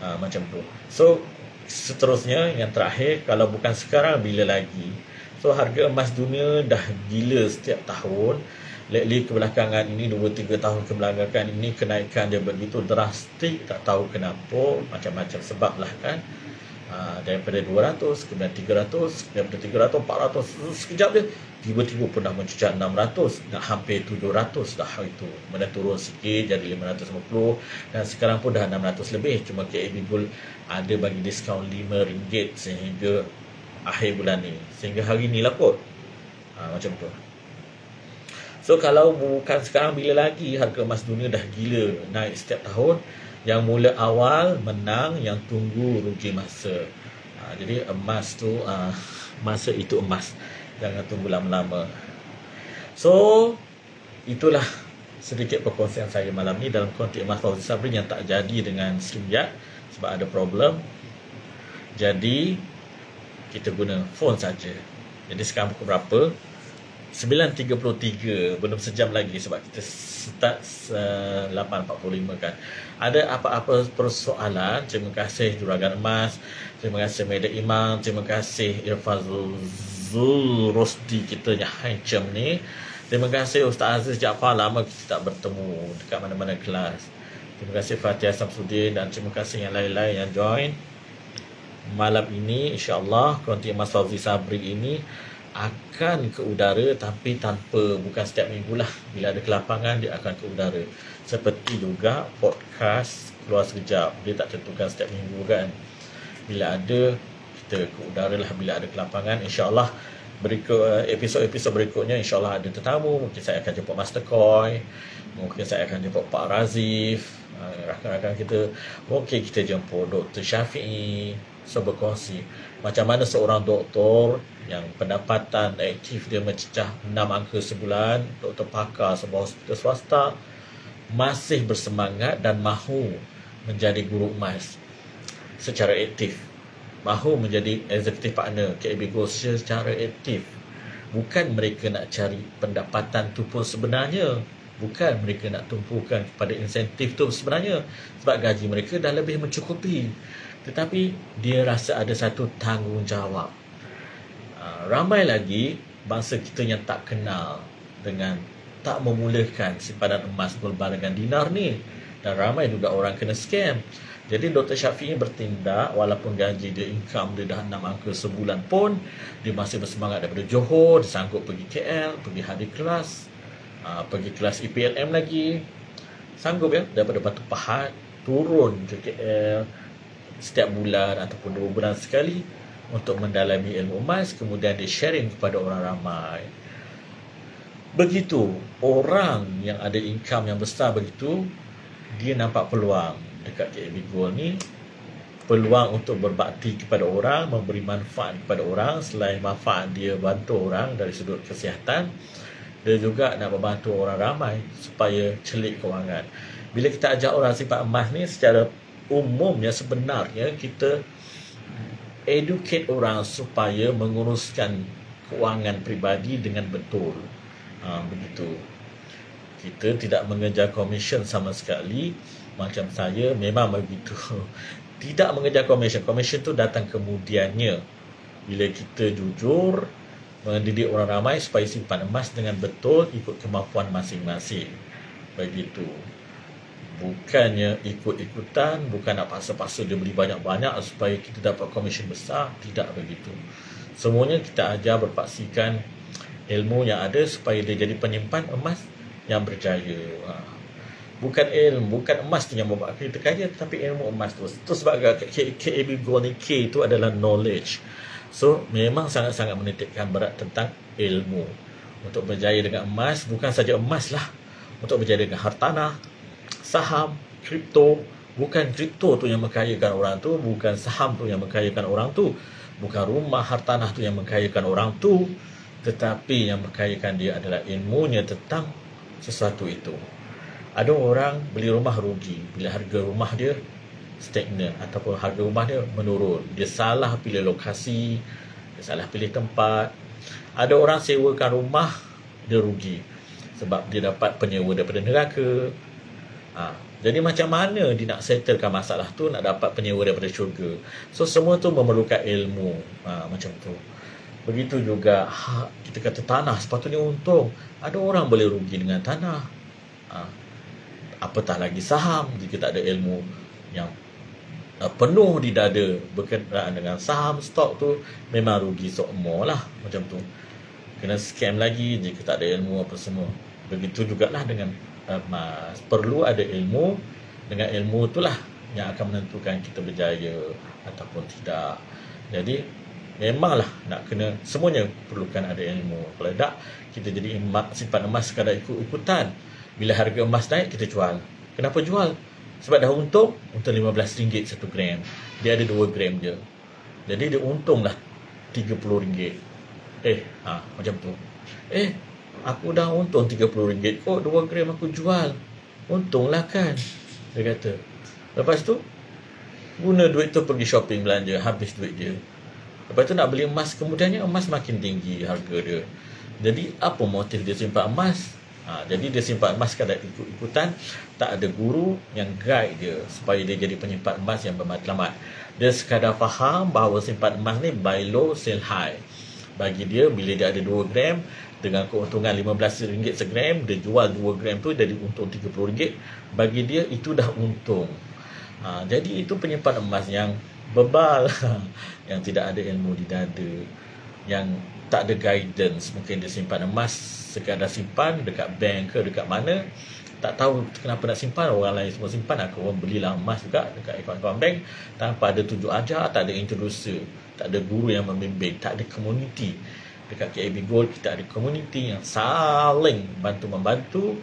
Macam tu. So, seterusnya yang terakhir, kalau bukan sekarang bila lagi? So harga emas dunia dah gila setiap tahun. Lately kebelakangan ini, 2-3 tahun kebelakangan ini, kenaikan dia begitu drastik, tak tahu kenapa, macam-macam sebab lah kan. Daripada 200, kemudian 300, daripada 300, 400, sekejap dia tiba-tiba pun dah mencucak 600, dah hampir 700 dah itu. Kemudian turun sikit jadi 550, dan sekarang pun dah 600 lebih. Cuma KA Bigo ada bagi diskaun RM5 sehingga akhir bulan ni, sehingga hari ni lah kot. Macam tu. So kalau bukan sekarang bila lagi? Harga emas dunia dah gila naik setiap tahun. Yang mula awal menang, yang tunggu rugi masa. Jadi emas tu masa itu emas, jangan tunggu lama-lama. So itulah sedikit perkongsian saya malam ni dalam konteks Emas Fauzi Sabri yang tak jadi dengan Sriwiyat sebab ada problem. Jadi kita guna phone saja. Jadi sekarang pukul berapa? 9.33, belum sejam lagi sebab kita start 8.45 kan. Ada apa-apa persoalan? Terima kasih Juragan Emas, terima kasih Media Imam, terima kasih Irfan Rosdi kita yang hancam ni. Terima kasih Ustaz Aziz Jaafar, lama kita tak bertemu dekat mana-mana kelas. Terima kasih Fatihah Samsudin dan terima kasih yang lain-lain yang join malam ini. InsyaAllah konti Emas Fauzi Sabri ini akan ke udara, tapi bukan setiap minggu lah. Bila ada kelapangan dia akan ke udara. Seperti juga podcast Keluar Sekejap, dia tak tentukan setiap minggu kan. Bila ada, kita ke udara lah bila ada kelapangan. InsyaAllah episod-episod berikutnya InsyaAllah ada tetamu. Mungkin saya akan jemput Master Koi, mungkin saya akan jemput Pak Razif, rakan-rakan kita. Mungkin kita jemput Dr. Syafi'i. So berkongsi macam mana seorang doktor yang pendapatan aktif dia mencecah 6 angka sebulan, doktor pakar sebuah hospital swasta, masih bersemangat dan mahu menjadi guru emas secara aktif, mahu menjadi executive partner KA Bigo secara aktif. Bukan mereka nak cari pendapatan tu pun sebenarnya, Bukan mereka nak tumpukan kepada insentif tu sebenarnya, sebab gaji mereka dah lebih mencukupi. Tetapi dia rasa ada satu tanggungjawab. Ramai lagi bangsa kita yang tak kenal dengan tak memulakan simpanan emas berbarangan dinar ni. Dan ramai juga orang kena scam. Jadi Dr. Syafiee bertindak, walaupun gaji dia, income dia dah 6 angka sebulan pun, dia masih bersemangat daripada Johor, dia sanggup pergi KL, pergi hadir kelas, pergi kelas EPLM lagi. Sanggup ya, daripada Batu Pahat turun ke KL setiap bulan ataupun 2 bulan sekali untuk mendalami ilmu emas, kemudian dia sharing kepada orang ramai. Begitu orang yang ada income yang besar begitu, dia nampak peluang dekat KAB Gold ni, peluang untuk berbakti kepada orang, memberi manfaat kepada orang. Selain manfaat dia bantu orang dari sudut kesihatan, dia juga nak membantu orang ramai supaya celik kewangan. Bila kita ajak orang simpan emas ni, secara umumnya sebenarnya kita educate orang supaya menguruskan kewangan peribadi dengan betul. Begitu. Kita tidak mengejar komisen sama sekali. Macam saya memang begitu. Tidak mengejar komisen. Komisen tu datang kemudiannya. Bila kita jujur mendidik orang ramai supaya simpan emas dengan betul ikut kemampuan masing-masing. Begitu. Bukannya ikut-ikutan, bukan nak paksa-paksa dia beli banyak-banyak supaya kita dapat komisen besar. Tidak begitu. Semuanya kita ajar berpaksikan ilmu yang ada supaya dia jadi penyimpan emas yang berjaya. Bukan ilmu, bukan emas tu yang membuat kita kaya, tetapi ilmu emas tu. Itu sebab KAB Gold ni, K itu adalah knowledge. So memang sangat-sangat menitikkan berat tentang ilmu. Untuk berjaya dengan emas, bukan saja emas lah, untuk berjaya dengan hartanah, saham, kripto. Bukan kripto tu yang mengkayakan orang tu, bukan saham tu yang mengkayakan orang tu, bukan rumah hartanah tu yang mengkayakan orang tu, tetapi yang mengkayakan dia adalah ilmunya tentang sesuatu itu. Ada orang beli rumah rugi bila harga rumah dia stagnan ataupun harga rumah dia menurun. Dia salah pilih lokasi, dia salah pilih tempat. Ada orang sewakan rumah, dia rugi sebab dia dapat penyewa daripada neraka. Jadi macam mana dia nak settlekan masalah tu, nak dapat penyewa daripada syurga? So semua tu memerlukan ilmu. Macam tu. Begitu juga kita kata tanah sepatutnya untung. Ada orang boleh rugi dengan tanah. Apatah lagi saham, jika tak ada ilmu yang penuh di dada berkenaan dengan saham, stok tu, memang rugi seumur lah. Macam tu. Kena scam lagi jika tak ada ilmu apa semua. Begitu jugalah dengan emas. Perlu ada ilmu. Dengan ilmu itulah yang akan menentukan kita berjaya ataupun tidak. Jadi memanglah nak kena, semuanya perlukan ada ilmu. Kalau tak, kita jadi simpan emas sekadar ikut-ikutan. Bila harga emas naik, kita jual. Kenapa jual? Sebab dah untung RM15 1 gram. Dia ada 2 gram je. Jadi dia untunglah RM30. Macam tu. Aku dah untung RM30. Kok 2 gram aku jual? Untunglah kan? Dia kata. Lepas tu, guna duit tu pergi shopping belanja. Habis duit dia. Lepas tu nak beli emas, kemudiannya emas makin tinggi harga dia. Jadi apa motif dia simpan emas? Jadi dia simpan emas sekadar ikut-ikutan. Tak ada guru yang guide dia supaya dia jadi penyimpan emas yang bermatlamat. Dia sekadar faham bahawa simpan emas ni buy low, sell high. Bagi dia, bila dia ada 2 gram dengan keuntungan RM15 segram, dia jual 2 gram tu jadi untung RM30. Bagi dia itu dah untung. Jadi itu penyimpan emas yang bebal, yang tidak ada ilmu di dada, yang tak ada guidance. Mungkin dia simpan emas sekadar simpan dekat bank ke dekat mana, tak tahu kenapa nak simpan. Orang lain semua simpan, aku orang belilah emas juga dekat akaun-akaun bank tanpa ada tunjuk ajar, tak ada introducer, tak ada guru yang membimbing, tak ada community. Dekat KAB Gold kita ada community yang saling bantu-membantu,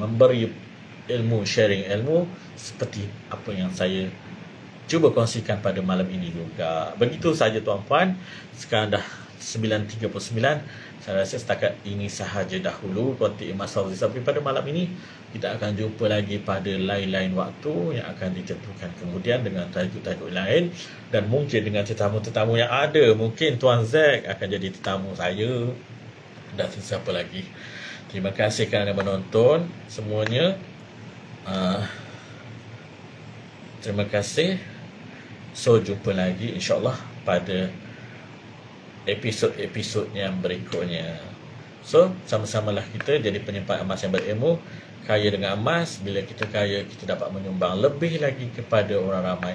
memberi ilmu, sharing ilmu seperti apa yang saya cuba kongsikan pada malam ini juga. Begitu saja tuan-puan. Sekarang dah 9.39. Saya rasa setakat ini sahaja dahulu konti Emas Fauzi Sabri pada malam ini. Kita akan jumpa lagi pada lain-lain waktu yang akan ditentukan kemudian dengan tajuk-tajuk lain. Dan mungkin dengan tetamu-tetamu yang ada. Mungkin Tuan Zack akan jadi tetamu saya. Dan siapa lagi. Terima kasih kerana menonton semuanya. Terima kasih. So, jumpa lagi insyaAllah pada episod-episod yang berikutnya. So, sama-samalah kita jadi penyimpan emas yang berilmu. Kaya dengan emas. Bila kita kaya, kita dapat menyumbang lebih lagi kepada orang ramai.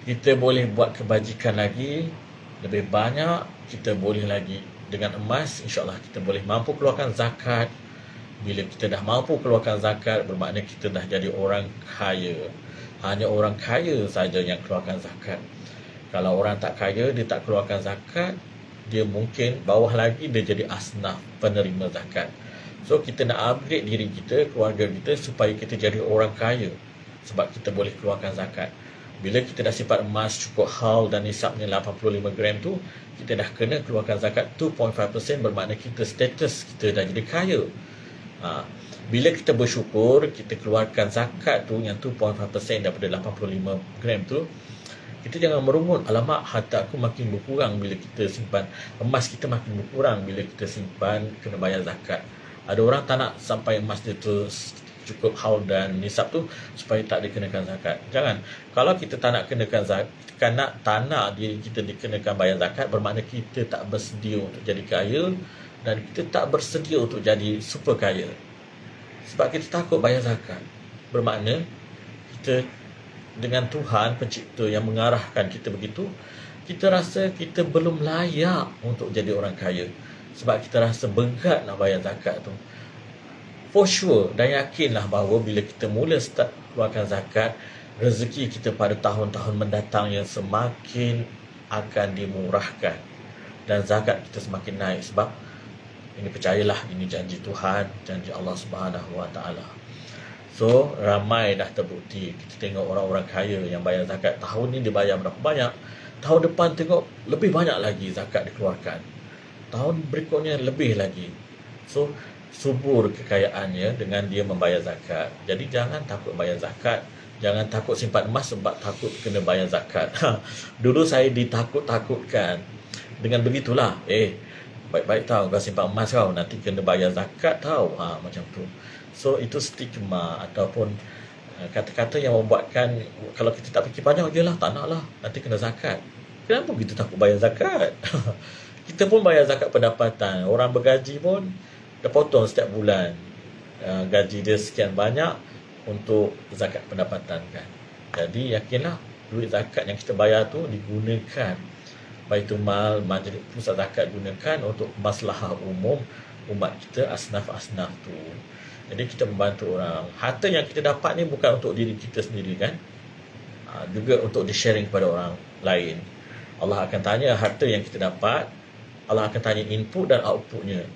Kita boleh buat kebajikan lagi lebih banyak. Kita boleh lagi dengan emas, insyaAllah kita boleh mampu keluarkan zakat. Bila kita dah mampu keluarkan zakat, bermakna kita dah jadi orang kaya. Hanya orang kaya saja yang keluarkan zakat. Kalau orang tak kaya, dia tak keluarkan zakat, dia mungkin bawah lagi, dia jadi asnaf penerima zakat. So, kita nak upgrade diri kita, keluarga kita, supaya kita jadi orang kaya. Sebab kita boleh keluarkan zakat. Bila kita dah simpan emas cukup haul dan nisabnya 85 gram tu, kita dah kena keluarkan zakat 2.5%, bermakna kita status kita dah jadi kaya. Bila kita bersyukur, kita keluarkan zakat tu yang 2.5% daripada 85 gram tu, kita jangan merungut, alamak harta aku makin berkurang bila kita simpan, emas kita makin berkurang bila kita simpan, kena bayar zakat. Ada orang tak nak sampai emas dia tu cukup haul dan nisab tu supaya tak dikenakan zakat. Jangan. Kalau kita tak nak kenakan zakat, tak nak diri kita dikenakan bayar zakat, bermakna kita tak bersedia untuk jadi kaya dan kita tak bersedia untuk jadi super kaya. Sebab kita takut bayar zakat. Bermakna kita dengan Tuhan pencipta yang mengarahkan kita begitu, kita rasa kita belum layak untuk jadi orang kaya. Sebab kita rasa berat nak bayar zakat tu. For sure, dan yakinlah bahawa bila kita mula start keluarkan zakat, rezeki kita pada tahun-tahun mendatang yang semakin akan dimurahkan dan zakat kita semakin naik. Sebab ini percayalah, ini janji Tuhan, janji Allah Subhanahu Wa Taala. So, ramai dah terbukti. Kita tengok orang-orang kaya yang bayar zakat, tahun ni dia bayar berapa banyak, tahun depan tengok lebih banyak lagi zakat dikeluarkan, tahun berikutnya lebih lagi. So, subur kekayaannya dengan dia membayar zakat. Jadi jangan takut bayar zakat. Jangan takut simpan emas sebab takut kena bayar zakat. Dulu saya ditakut-takutkan. Dengan begitulah, baik-baik tahu kau simpan emas kau, nanti kena bayar zakat tahu. Macam tu. So itu stigma ataupun kata-kata yang membuatkan kalau kita tak fikir panjang, jelah tak nak lah, nanti kena zakat. Kenapa kita takut bayar zakat? Kita pun bayar zakat pendapatan. Orang bergaji pun dah potong setiap bulan gaji dia sekian banyak untuk zakat pendapatan kan. Jadi yakinlah duit zakat yang kita bayar tu digunakan, Baitul Mal, Majlis Pusat Zakat gunakan untuk maslahah umum umat kita, asnaf-asnaf tu. Jadi kita membantu orang. Harta yang kita dapat ni bukan untuk diri kita sendiri kan, juga untuk di-sharing kepada orang lain. Allah akan tanya harta yang kita dapat, Allah akan tanya input dan outputnya.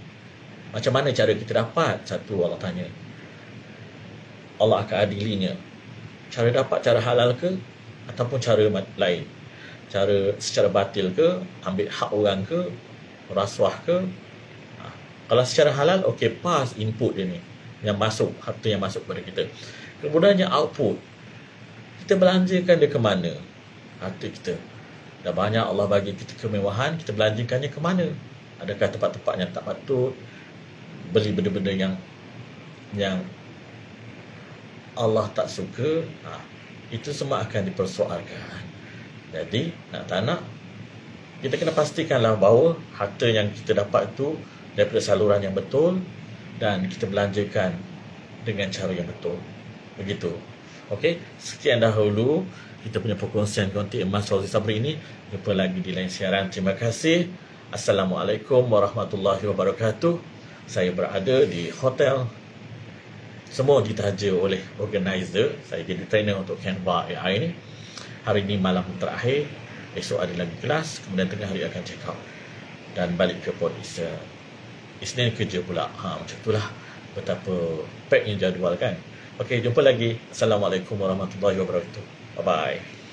Macam mana cara kita dapat? Satu, Allah tanya. Allah akan adilinya. Cara dapat, cara halal ke? Ataupun cara lain? Cara secara batil ke? Ambil hak orang ke? Rasuah ke? Kalau secara halal, okey, pas input dia ni. Yang masuk, harta yang masuk kepada kita. Kemudiannya output. Kita belanjakan dia ke mana? Harta kita. Dah banyak Allah bagi kita kemewahan, kita belanjakannya ke mana? Adakah tempat-tempat yang tak patut? Beli benda-benda yang Allah tak suka, itu semua akan dipersoalkan. Jadi nak tak nak, kita kena pastikanlah bahawa harta yang kita dapat itu daripada saluran yang betul dan kita belanjakan dengan cara yang betul. Begitu. Okey, sekian dahulu kita punya perkongsian konti emas Fauzi Sabri ini. Jumpa lagi di lain siaran. Terima kasih. Assalamualaikum warahmatullahi wabarakatuh. Saya berada di hotel. Semua ditaja oleh organizer. Saya jadi trainer untuk Canva AI ni. Hari ini malam terakhir. Esok ada lagi kelas. Kemudian tengah hari akan check out. Dan balik ke Port Isnin kerja pula. Macam itulah betapa packnya jadual kan. Okey, jumpa lagi. Assalamualaikum warahmatullahi wabarakatuh. Bye-bye.